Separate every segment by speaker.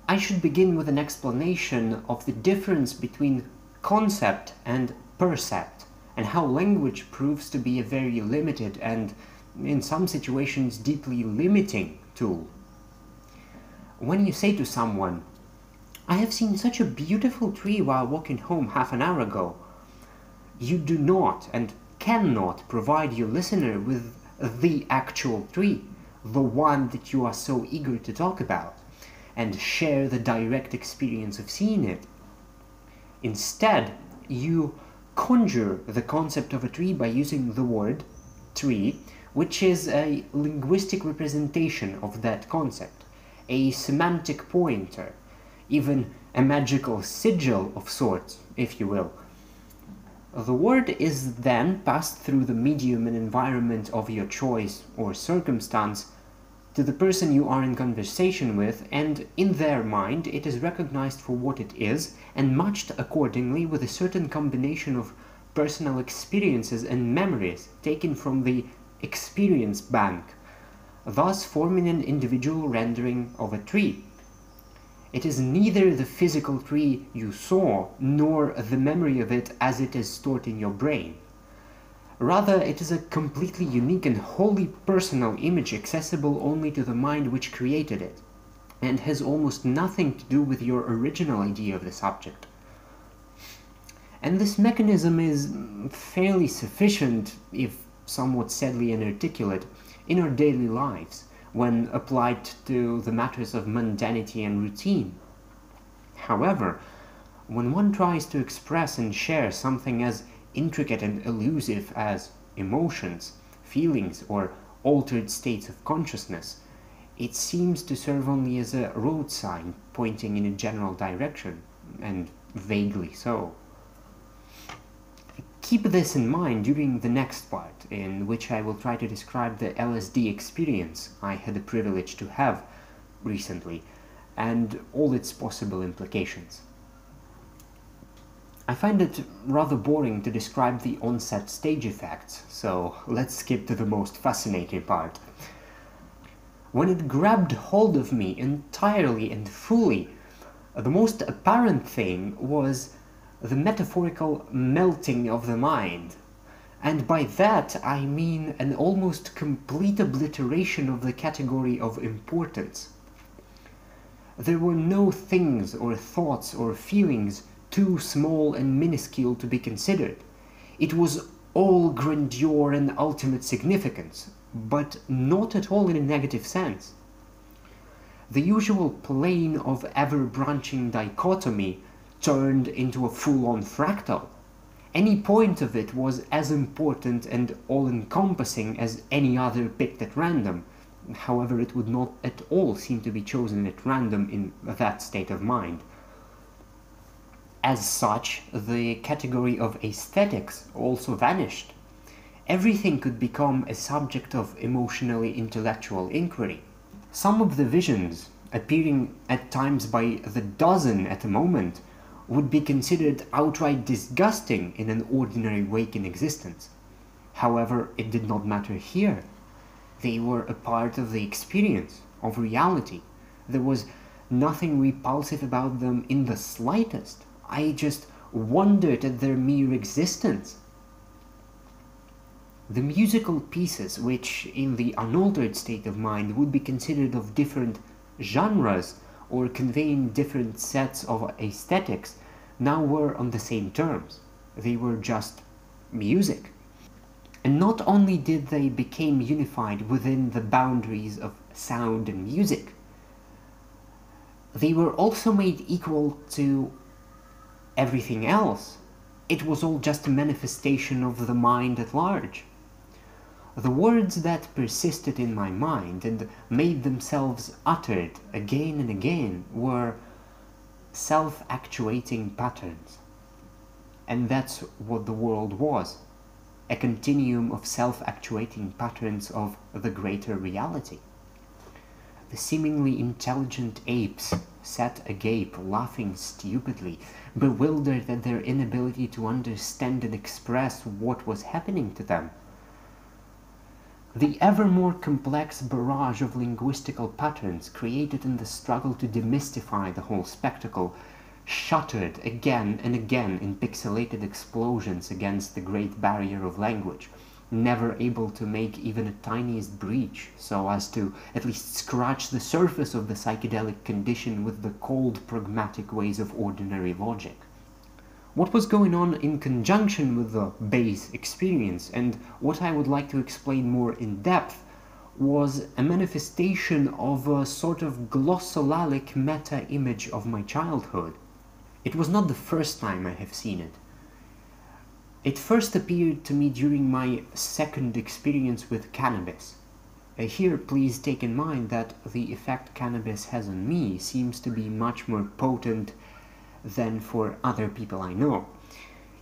Speaker 1: I should begin with an explanation of the difference between concept and percept, and how language proves to be a very limited and, in some situations, deeply limiting tool. When you say to someone, "I have seen such a beautiful tree while walking home half an hour ago," you do not and cannot provide your listener with the actual tree, the one that you are so eager to talk about, and share the direct experience of seeing it. Instead, you conjure the concept of a tree by using the word tree, which is a linguistic representation of that concept, a semantic pointer, even a magical sigil of sorts, if you will. The word is then passed through the medium and environment of your choice or circumstance to the person you are in conversation with, and in their mind it is recognized for what it is and matched accordingly with a certain combination of personal experiences and memories taken from the experience bank, thus forming an individual rendering of a tree. It is neither the physical tree you saw nor the memory of it as it is stored in your brain. Rather, it is a completely unique and wholly personal image accessible only to the mind which created it, and has almost nothing to do with your original idea of the subject. And this mechanism is fairly sufficient, if somewhat sadly inarticulate, in our daily lives, when applied to the matters of mundanity and routine. However, when one tries to express and share something as intricate and elusive as emotions, feelings, or altered states of consciousness, it seems to serve only as a road sign pointing in a general direction, and vaguely so. Keep this in mind during the next part, in which I will try to describe the LSD experience I had the privilege to have recently, and all its possible implications. I find it rather boring to describe the onset stage effects, so let's skip to the most fascinating part. When it grabbed hold of me entirely and fully, the most apparent thing was the metaphorical melting of the mind, and by that I mean an almost complete obliteration of the category of importance. There were no things or thoughts or feelings too small and minuscule to be considered. It was all grandeur and ultimate significance, but not at all in a negative sense. The usual plane of ever-branching dichotomy turned into a full-on fractal. Any point of it was as important and all-encompassing as any other picked at random. However, it would not at all seem to be chosen at random in that state of mind. As such, the category of aesthetics also vanished. Everything could become a subject of emotionally intellectual inquiry. Some of the visions, appearing at times by the dozen at a moment, would be considered outright disgusting in an ordinary waking existence. However, it did not matter here. They were a part of the experience, of reality. There was nothing repulsive about them in the slightest. I just wondered at their mere existence. The musical pieces, which in the unaltered state of mind would be considered of different genres or conveying different sets of aesthetics, now were on the same terms. They were just music. And not only did they become unified within the boundaries of sound and music, they were also made equal to everything else. It was all just a manifestation of the mind at large. The words that persisted in my mind and made themselves uttered again and again were self-actuating patterns. And that's what the world was, a continuum of self-actuating patterns of the greater reality. The seemingly intelligent apes sat agape, laughing stupidly, bewildered at their inability to understand and express what was happening to them. The ever more complex barrage of linguistical patterns created in the struggle to demystify the whole spectacle shuddered again and again in pixelated explosions against the great barrier of language, never able to make even a tiniest breach so as to at least scratch the surface of the psychedelic condition with the cold, pragmatic ways of ordinary logic. What was going on in conjunction with the base experience, and what I would like to explain more in depth, was a manifestation of a sort of glossolalic meta-image of my childhood. It was not the first time I have seen it. It first appeared to me during my second experience with cannabis. Here, please take in mind that the effect cannabis has on me seems to be much more potent than for other people I know.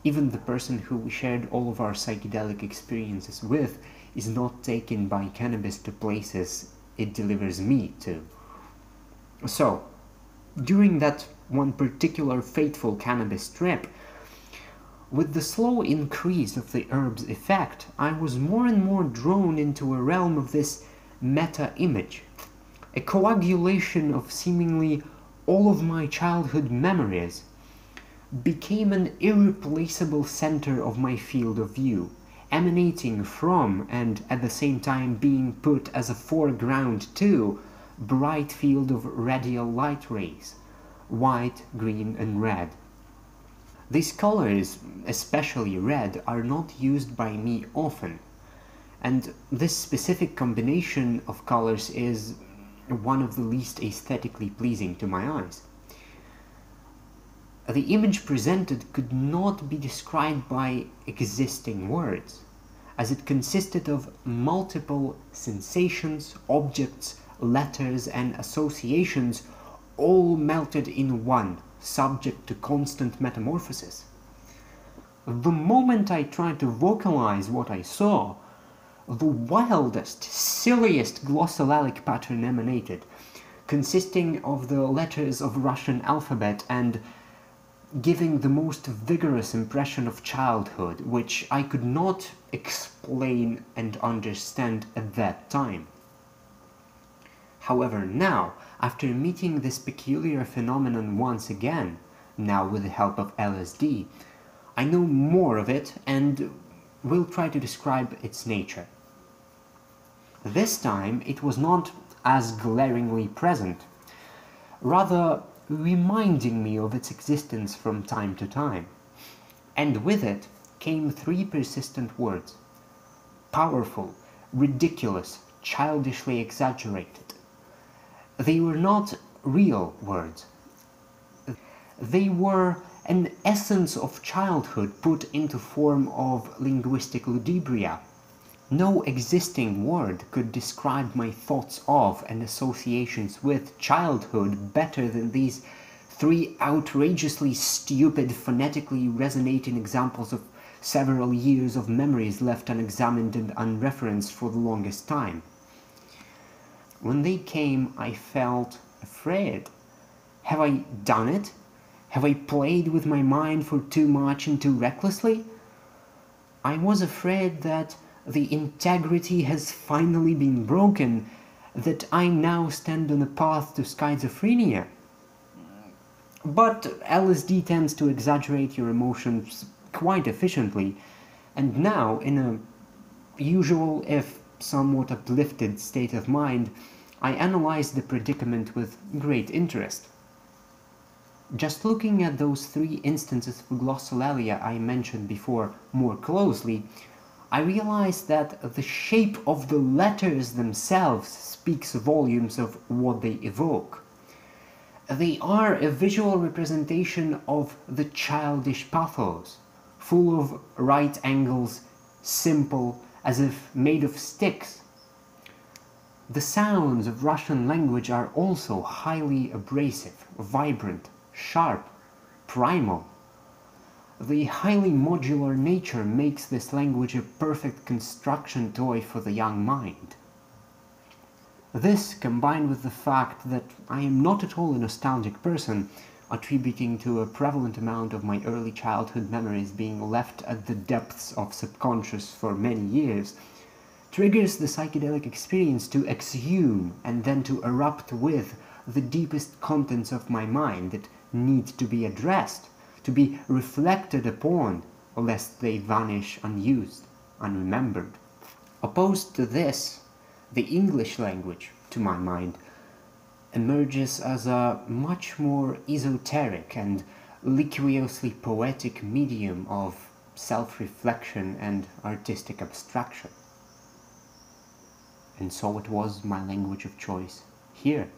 Speaker 1: Even the person who we shared all of our psychedelic experiences with is not taken by cannabis to places it delivers me to. So, during that one particular fateful cannabis trip, with the slow increase of the herb's effect, I was more and more drawn into a realm of this meta-image, a coagulation of seemingly all of my childhood memories became an irreplaceable center of my field of view, emanating from and at the same time being put as a foreground to bright field of radial light rays, white, green and red. These colors, especially red, are not used by me often, and this specific combination of colors is one of the least aesthetically pleasing to my eyes. The image presented could not be described by existing words, as it consisted of multiple sensations, objects, letters, and associations all melted in one, subject to constant metamorphosis. The moment I tried to vocalize what I saw, the wildest, silliest glossolalic pattern emanated, consisting of the letters of Russian alphabet and giving the most vigorous impression of childhood, which I could not explain and understand at that time. However, now, after meeting this peculiar phenomenon once again, now with the help of LSD, I know more of it and will try to describe its nature. This time it was not as glaringly present, rather reminding me of its existence from time to time. And with it came three persistent words: powerful, ridiculous, childishly exaggerated. They were not real words. They were an essence of childhood put into form of linguistic ludibria. No existing word could describe my thoughts of and associations with childhood better than these three outrageously stupid, phonetically resonating examples of several years of memories left unexamined and unreferenced for the longest time. When they came, I felt afraid. Have I done it? Have I played with my mind for too much and too recklessly? I was afraid that the integrity has finally been broken, that I now stand on a path to schizophrenia. But LSD tends to exaggerate your emotions quite efficiently, and now, in a usual if somewhat uplifted state of mind, I analyzed the predicament with great interest. Just looking at those three instances of glossolalia I mentioned before more closely, I realized that the shape of the letters themselves speaks volumes of what they evoke. They are a visual representation of the childish pathos, full of right angles, simple, as if made of sticks. The sounds of Russian language are also highly abrasive, vibrant, sharp, primal. The highly modular nature makes this language a perfect construction toy for the young mind. This, combined with the fact that I am not at all a nostalgic person, attributing to a prevalent amount of my early childhood memories being left at the depths of subconscious for many years, triggers the psychedelic experience to exhume and then to erupt with the deepest contents of my mind that need to be addressed, to be reflected upon, lest they vanish unused, unremembered. Opposed to this, the English language, to my mind, emerges as a much more esoteric and liquiously poetic medium of self-reflection and artistic abstraction. And so it was my language of choice here